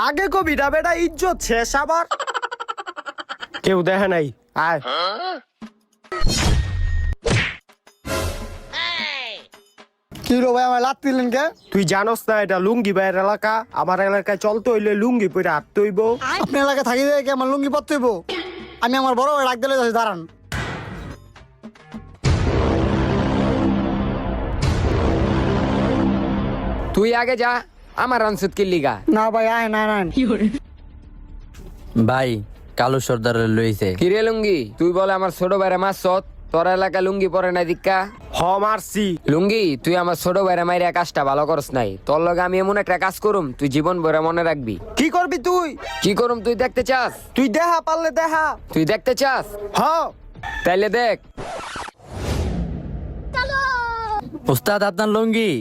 আগে কবিটা বেটা ইজ্জত শেষ আবার। কেউ দেখে নাই, আয়। কি রো ভাই আমার লাত দিলেন কে? তুই জানোস না এটা লুঙ্গি ভাইয়ের এলাকা? আমার এলাকায় চলতে হইলে লুঙ্গি পরে হাঁটতে হইব। আপনি এলাকায় থাকি যায় কি আমার লুঙ্গি পরতে হইব? আমি আমার বড় ভাই ডাক দিলে যাচ্ছি, দাঁড়ান। তুই আগে যা, আমার রানসুত কি লিগা। না ভাই আয় না না। ভাই কালু সর্দারের লইছে। কিরে লুঙ্গি, তুই বলে আমার ছোট ভাইরা মারছত, তোর এলাকা লুঙ্গি পরে না দিক্কা? হ মারছি। লুঙ্গি, তুই আমার ছোট ভাইরা মাইরা কাজটা ভালো করস নাই। তোর লগে আমি এমন একটা কাজ করুম তুই জীবন ভরে মনে রাখবি। কি করবি তুই? কি করুম তুই দেখতে চাস? তুই দেখা পারলে দেখা। তুই দেখতে চাস? হ। তাইলে দেখ। উস্তাদ আপনার লুঙ্গি।